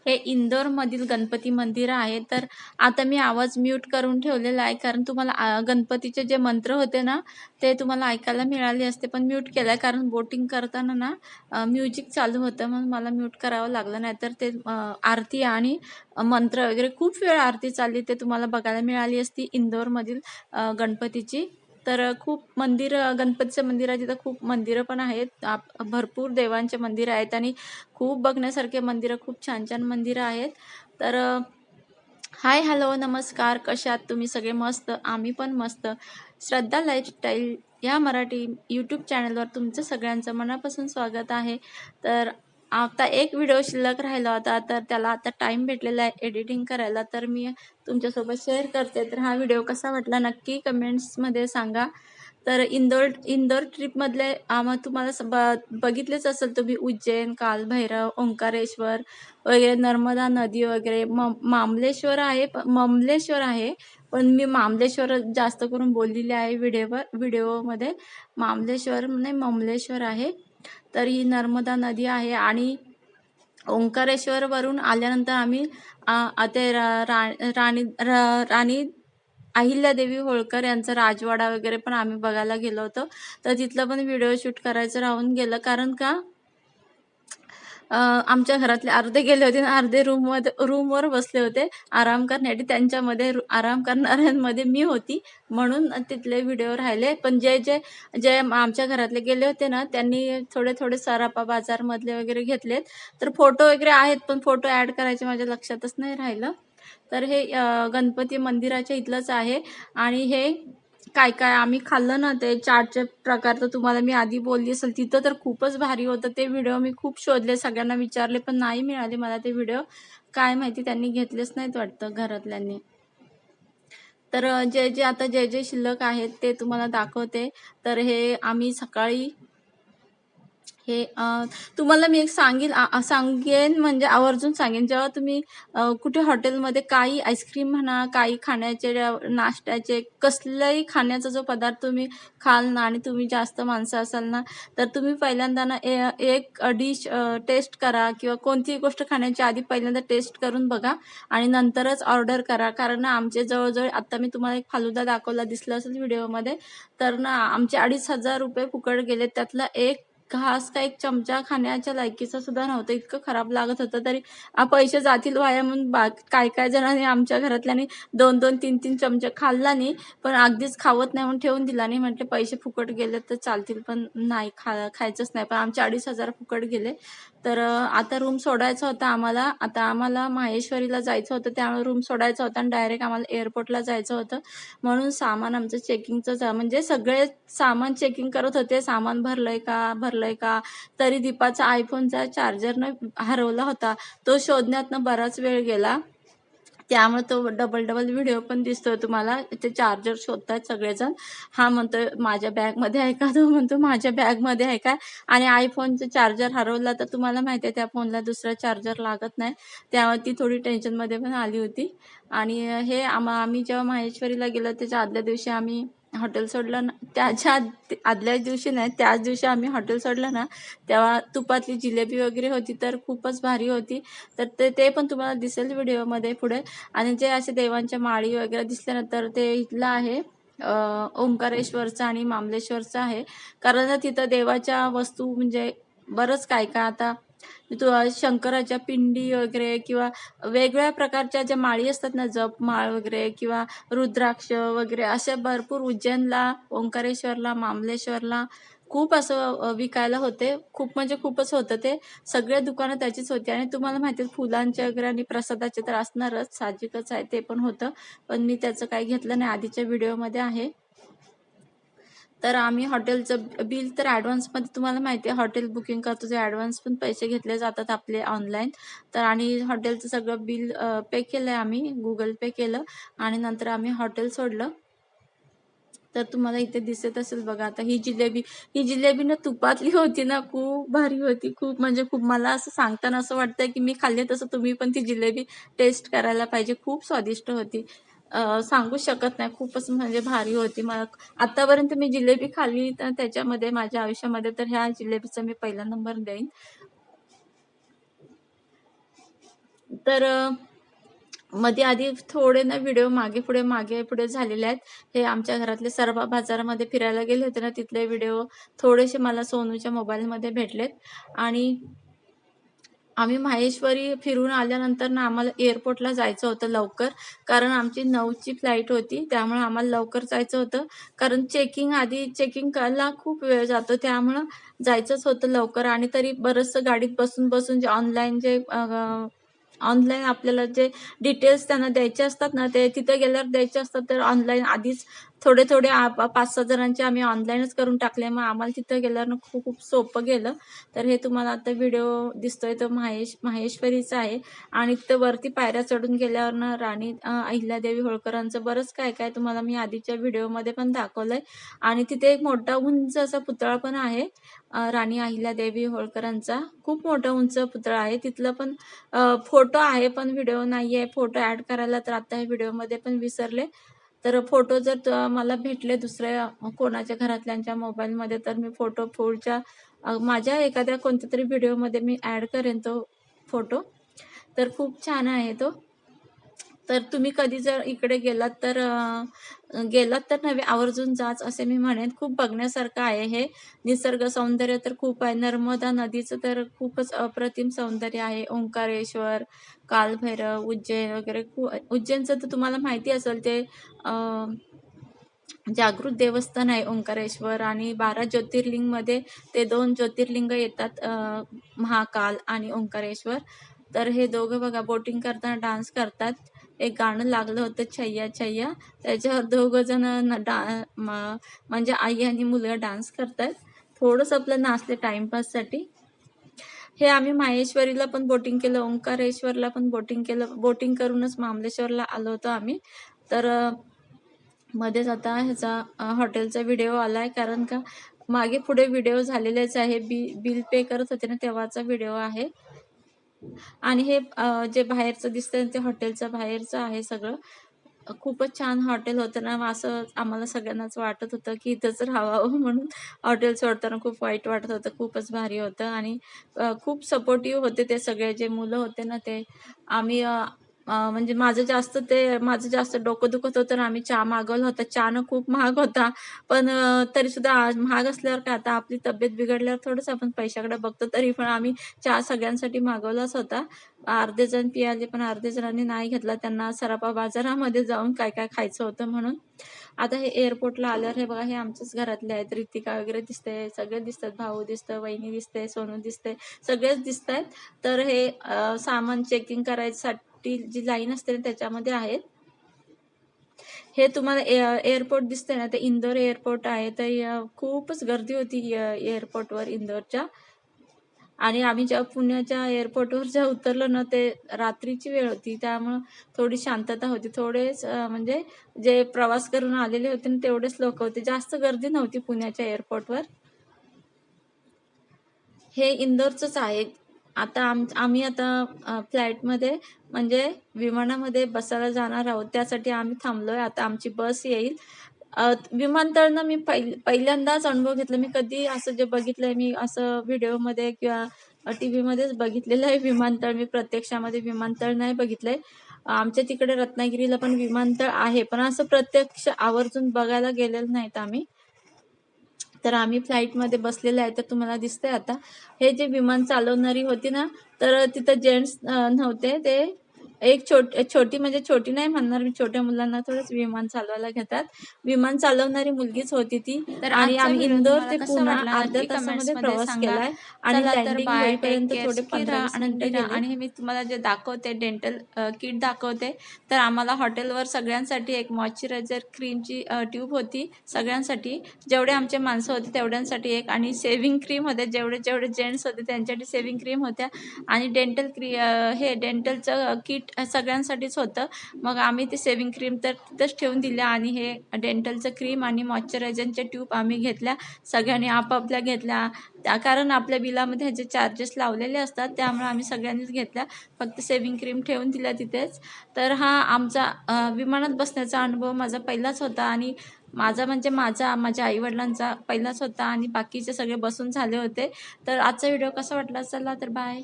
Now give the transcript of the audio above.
हे इंदोरमधील गणपती मंदिर आहे. तर आता मी आवाज म्यूट करून ठेवलेला आहे, कारण तुम्हाला गणपतीचे जे मंत्र होते ना, ते तुम्हाला ऐकायला मिळाले असते, पण म्यूट केलाय कारण बोटिंग करताना ना म्युझिक चालू होतं, म्हणून मला म्यूट करावं लागलं. नाहीतर ते आरती आणि मंत्र वगैरे खूप वेळ आरती चालली, ते तुम्हाला बघायला मिळाली असती इंदोरमधील गणपतीची. तर खूप गणपतीच्या मंदिर तिथं खूप मंदिरं पण आहेत. भरपूर देवांचे मंदिर आहेत आणि खूप बघण्यासारखे मंदिरं, खूप छान छान मंदिरं आहेत. तर हाय, हॅलो, नमस्कार. कशा आहात तुम्ही सगळे? मस्त, आम्ही पण मस्त. श्रद्धा लाईफस्टाईल या मराठी यूट्यूब चॅनलवर तुमचं सगळ्यांचं मनापासून स्वागत आहे. तर आता एक व्हिडिओ शिल्लक राहिला होता, तर त्याला आता टाईम भेटलेला आहे एडिटिंग करायला, तर मी तुमच्यासोबत शेअर करते. तर हा व्हिडिओ कसा वाटला नक्की कमेंट्समध्ये सांगा. तर इंदोर ट्रिपमधले तुम्हाला बघितलेच असेल तुम्ही, उज्जैन, कालभैरव, ओंकारेश्वर वगैरे, नर्मदा नदी वगैरे, ममलेश्वर आहे, पण मी मामलेश्वर जास्त करून बोललेली आहे व्हिडिओमध्ये. मामलेश्वर नाही, ममलेश्वर आहे. तर ही नर्मदा नदी आहे. आणि ओंकारेश्वर वरून आल्यानंतर आम्ही ते राणी अहिल्यादेवी होळकर यांचा राजवाडा वगैरे पण आम्ही बघायला गेलो होतो. तर तिथलं पण व्हिडिओ शूट करायचं राहून गेलं, कारण का आमच्या घरातले अर्धे गेले होते आणि अर्धे रूमवर बसले होते आराम करण्यासाठी. त्यांच्यामध्ये आराम करणाऱ्यांमध्ये मी होती, म्हणून तिथले व्हिडिओ राहिले. पण जे जे जे आमच्या घरातले गेले होते ना, त्यांनी थोडे थोडे सराफा बाजारमधले वगैरे घेतलेत. तर फोटो वगैरे आहेत, पण फोटो ॲड करायचे माझ्या लक्षातच नाही राहिलं. तर हे गणपती मंदिराच्या इथलंच आहे. आणि हे काय काय आम्ही खाल्लं ना, ते चाटचे प्रकार तर तुम्हाला मी आधी बोलली असेल. तिथं तर खूपच भारी होतं. ते व्हिडिओ मी खूप शोधले, सगळ्यांना विचारले, पण नाही मिळाले मला ते व्हिडिओ. काय माहिती, त्यांनी घेतलेच नाहीत वाटतं घरातल्यांनी. तर जे जे शिल्लक आहेत ते तुम्हाला दाखवते. तर हे आम्ही सकाळी हे तुम्हाला मी एक सांगेन, म्हणजे आवर्जून सांगेन, जेव्हा तुम्ही कुठे हॉटेलमध्ये काही आईस्क्रीम म्हणा, काही खाण्याचे नाश्त्याचे कसल्याही खाण्याचा जो पदार्थ तुम्ही खाल ना, आणि तुम्ही जास्त माणसं असाल ना, तर तुम्ही पहिल्यांदा ना एक डिश टेस्ट करा, किंवा कोणतीही गोष्ट खाण्याच्या आधी पहिल्यांदा टेस्ट करून बघा आणि नंतरच ऑर्डर करा. कारण ना, आमचे जवळजवळ आता मी तुम्हाला एक फालुदा दाखवला, दिसला असेल व्हिडिओमध्ये, तर ना आमचे 2,500 रुपये फुकट गेले. त्यातला एक घास का एक चमचा खाण्याच्या लायकीचा सुद्धा नव्हतं, इतकं खराब लागत होतं. तरी पैसे जातील वाया म्हणून काय काय जणांनी आमच्या घरातल्यानी 2-2, 3-3 चमचे खाल्ला नाही, पण अगदीच खावत नाही म्हणून ठेवून दिला नाही. म्हटले पैसे फुकट गेले तर चालतील, पण नाही, खायचंच नाही. पण आमचे 2,500 फुकट गेले. तर आता रूम सोडायचा होता आम्हाला. आता आम्हाला माहेश्वरीला जायचं होतं, त्यामुळे रूम सोडायचा होता आणि डायरेक्ट आम्हाला एअरपोर्टला जायचं होतं. म्हणून सामान आमचं चेकिंगचं, म्हणजे सगळे सामान चेकिंग करत होते. सामान भरलंय का. तरी दीपाचा आयफोनचा चार्जर हरवला होता. तो शोधण्यात बराच वेळ गेला. त्यामुळे तो डबल व्हिडिओ पण दिसतोय तुम्हाला. ते चार्जर शोधतायत सगळेजण. हा म्हणतोय माझ्या बॅगमध्ये आहे का, तो म्हणतो माझ्या बॅगमध्ये आहे का. आणि आयफोनचं चार्जर हरवला, तर तुम्हाला माहिती आहे त्या फोनला दुसरा चार्जर लागत नाही. त्यामुळे ती थोडी टेन्शनमध्ये पण आली होती. आणि हे आम्ही जेव्हा माहेश्वरीला गेलो, त्याच्या आदल्या दिवशी आम्ही हॉटेल सोडलं ना, त्याच्या आदल्याच दिवशी नाही, त्याच दिवशी आम्ही हॉटेल सोडलं ना, तेव्हा तुपातली जिलेबी वगैरे होती, तर खूपच भारी होती. तर ते पण तुम्हाला दिसेल व्हिडिओमध्ये पुढे. आणि जे असे देवांच्या माळी वगैरे दिसल्यानंतर ते इथलं आहे, ओंकारेश्वरचं आणि मामलेश्वरचं आहे. कारण तिथं देवाच्या वस्तू, म्हणजे बरंच काय काय, आता शंकराच्या पिंडी वगैरे, किंवा वेगवेगळ्या प्रकारच्या ज्या माळी असतात ना, जप माळ वगैरे, किंवा रुद्राक्ष वगैरे, अशा भरपूर उज्जैनला, ओंकारेश्वरला, मामलेश्वरला खूप असं विकायला होते. खूप म्हणजे खूपच होतं ते. सगळे दुकानं त्याचीच होती. आणि तुम्हाला माहिती आहे, फुलांचे वगैरे आणि प्रसादाचे तर असणारच, साहजिकच आहे, ते पण होतं. पण मी त्याचं काही घेतलं नाही, आधीच्या व्हिडिओमध्ये आहे. तर आम्ही हॉटेलचं बिल तर ॲडव्हान्समध्ये, तुम्हाला माहिती आहे हॉटेल बुकिंग करतो ते ॲडव्हान्स पण पैसे घेतले जातात आपले ऑनलाईन. तर आणि हॉटेलचं सगळं बिल पे केलं आहे आम्ही, गुगल पे केलं, आणि नंतर आम्ही हॉटेल सोडलं. तर तुम्हाला इथे दिसत असेल बघा, आता ही जिलेबी ना तुपातली होती ना, खूप भारी होती. खूप म्हणजे खूप. मला असं सांगताना असं वाटतंय की मी खाल्ली, तसं तुम्ही पण ती जिलेबी टेस्ट करायला पाहिजे. खूप स्वादिष्ट होती. सांगू शकत नाही, खूपच म्हणजे भारी होती. मला आतापर्यंत मी जिलेबी खाल्ली तर त्याच्यामध्ये माझ्या आयुष्यामध्ये, तर ह्या जिलेबीचा मी पहिला नंबर देईन. तर मध्ये आधी थोडे ना व्हिडिओ मागे पुढे झालेले आहेत. हे आमच्या घरातले सर्व बाजारामध्ये फिरायला गेले होते ना, तिथले व्हिडिओ थोडेसे मला सोनूच्या मोबाईलमध्ये भेटलेत. आणि आम्ही माहेश्वरी फिरून आल्यानंतर ना आम्हाला एअरपोर्टला जायचं होतं लवकर. कारण आमची 9ची फ्लाइट होती. त्यामुळे आम्हाला लवकर जायचं होतं. कारण चेकिंग करायला खूप वेळ जातो. त्यामुळं जायचंच होतं लवकर. आणि तरी बरचसं गाडीत बसून जे ऑनलाईन आपल्याला जे डिटेल्स त्यांना द्यायचे असतात ना, ते तिथे गेल्यावर द्यायचे असतात. तर ऑनलाईन आधीच थोडे 5-6 जणांचे आम्ही ऑनलाईनच करून टाकले. मग आम्हाला तिथं गेल्यावर खूप खूप सोपं गेलं. तर हे तुम्हाला आता व्हिडिओ दिसतोय तो माहेश्वरीचा आहे. आणि तिथं वरती पायऱ्या चढून गेल्यावर ना राणी अहिल्यादेवी होळकरांचं बरंच काय-काय तुम्हाला मी आधीच्या व्हिडिओमध्ये पण दाखवलंय. आणि तिथे एक मोठा उंच असा पुतळा पण आहे राणी अहिल्यादेवी होळकरांचा. खूप मोठा उंच पुतळा आहे. तिथलं पण फोटो आहे पण व्हिडिओ नाहीये. फोटो ॲड करायला तर आता ह्या व्हिडिओमध्ये पण विसरले. तर फोटो जर मला भेटले दुसऱ्या कोणाच्या घरातल्यांच्या मोबाईलमध्ये तर मी फोटो पुढच्या माझ्या एखाद्या कोणत्यातरी व्हिडिओमध्ये मी ॲड करेन तो फोटो. तर खूप छान आहे तो. तर तुम्ही कधी जर इकडे गेलात तर नव्हे आवर्जून जाच असे मी म्हणेन. खूप बघण्यासारखं आहे हे. निसर्ग सौंदर्य तर खूप आहे. नर्मदा नदीचं तर खूपच अप्रतिम सौंदर्य आहे. ओंकारेश्वर, कालभैरव, उज्जैन वगैरे उज्जैनचं तर तुम्हाला माहिती असेल ते जागृत देवस्थान आहे ओंकारेश्वर. आणि 12 ज्योतिर्लिंगमध्ये ते 2 ज्योतिर्लिंग येतात, महाकाल आणि ओंकारेश्वर. तर हे दोघं बघा बोटिंग करताना डान्स करतात. एक गाणं लागलं होतं छैया छैया, त्याच्यावर दोघं जण म्हणजे आई आणि मुलगा डान्स करतात. थोडंसं आपलं नाचले टाइमपाससाठी. हे आम्ही माहेश्वरीला पण बोटिंग केलं, ओंकारेश्वरला पण बोटिंग केलं. बोटिंग करूनच मामलेश्वरला आलो होतो आम्ही. तर मध्येच आता ह्याचा हॉटेलचा व्हिडिओ आलाय, कारण का मागे पुढे व्हिडिओ झालेलेच आहे. बिल पे करत होते ना तेव्हाचा व्हिडिओ आहे. आणि हे जे बाहेरचं दिसतंय ते हॉटेलचं बाहेरचं आहे सगळं. खूपच छान हॉटेल होतं ना, असं आम्हाला सगळ्यांनाच वाटत होतं की इथंच राहावं म्हणून. हॉटेल सोडताना खूप वाईट वाटत होतं. खूपच भारी होतं. आणि खूप सपोर्टिव्ह होते ते सगळे जे मुलं होते ना ते. आम्ही म्हणजे माझं जास्त डोकं दुखत होतं ना, आम्ही चहा मागवला होता. चहा ना खूप महाग होता. पण तरीसुद्धा महाग असल्यावर काय, आता आपली तब्येत बिघडल्यावर थोडंच आपण पैशाकडे बघतो. तरी पण आम्ही चहा सगळ्यांसाठी मागवलाच होता. अर्धे जण पियाले पण अर्धे जणांनी नाही घेतला. त्यांना सराफा बाजारामध्ये जाऊन काय-काय खायचं होतं म्हणून. आता हे एअरपोर्टला आल्यावर हे बघा, हे आमच्याच घरातले आहेत. रितिका वगैरे दिसते, सगळे दिसतात. भाऊ दिसतं, वहिनी दिसते, सोनू दिसते, सगळेच दिसतायत. तर हे सामान चेकिंग करायसाठी जी लाईन असते ना त्याच्यामध्ये आहेत. हे तुम्हाला एअरपोर्ट दिसतंय ना, ते इंदोर एअरपोर्ट आहे. तर खूपच गर्दी होती एअरपोर्टवर इंदोरच्या. आणि आम्ही जेव्हा पुण्याच्या एअरपोर्टवर जेव्हा उतरलो ना, ते रात्रीची वेळ होती. त्यामुळं थोडी शांतता होती. थोडेच म्हणजे जे प्रवास करून आलेले होते ना, तेवढेच लोक होते. जास्त गर्दी नव्हती पुण्याच्या एअरपोर्टवर. हे इंदोरचंच आहे. आता आम्ही आता फ्लाईटमध्ये म्हणजे विमानामध्ये बसायला जाणार आहोत. त्यासाठी आम्ही थांबलोय. आता आमची बस येईल. विमानतळनं मी पहिल्यांदाच अनुभव घेतला. मी कधी असं जे बघितलंय मी असं व्हिडिओमध्ये किंवा टीव्हीमध्येच बघितलेलं आहे विमानतळ. मी प्रत्यक्षामध्ये विमानतळ नाही बघितलंय. आमच्या तिकडे रत्नागिरीला पण विमानतळ आहे, पण असं प्रत्यक्ष आवर्जून बघायला गेलेलो नाहीत आम्ही. तर आम्ही फ्लाईटमध्ये बसलेलो आहे. तर तुम्हाला दिसतंय आता. हे जे विमान चालवणारी होती ना, तर तिथं जेंट्स नव्हते. ते एक छोटी म्हणजे छोटी नाही म्हणणार मी, छोट्या मुलांना थोडंच विमान चालवायला घेतात. विमान चालवणारी मुलगीच होती ती. तर आणि आजचा आम्ही व्हिडिओ इंदोर तुम्हाला ते कसा पुणा वाटला अर्ध्या नक्की तासामध्ये कमेंट्समध्ये प्रवास सांगा. केलाय. आणि चला तर लँडिंग बाय, टेक होईपर्यंत केअर, थोडे सुखी राहा, 15-20 मिनिटं आनंदी राहा. गेले. आणि हे मी तुम्हाला जे दाखवते डेंटल किट दाखवते, तर आम्हाला हॉटेलवर सगळ्यांसाठी एक मॉइश्चरायझर क्रीमची ट्यूब होती सगळ्यांसाठी. जेवढे आमचे माणसं होते तेवढ्यांसाठी एक. आणि सेव्हिंग क्रीम होते, जेवढे जेंट्स होते त्यांच्यासाठी सेव्हिंग क्रीम होत्या. आणि हे डेंटलचं किट सगळ्यांसाठीच होतं. मग आम्ही ते सेव्हिंग क्रीम तर तिथंच ठेवून दिल्या. आणि हे डेंटलचं क्रीम आणि मॉइश्चरायझरच्या ट्यूब आम्ही घेतल्या. सगळ्यांनी आपापल्या घेतल्या. कारण आपल्या बिलामध्ये ह्याचे चार्जेस लावलेले असतात, त्यामुळे आम्ही सगळ्यांनीच घेतल्या. फक्त सेव्हिंग क्रीम ठेवून दिल्या तिथेच. तर हा आमचा विमानात बसण्याचा अनुभव माझा पहिलाच होता. आणि माझ्या आईवडिलांचा पहिलाच होता. आणि बाकीचे सगळे बसून झाले होते. तर आजचा व्हिडिओ कसा वाटला? चला तर बाय.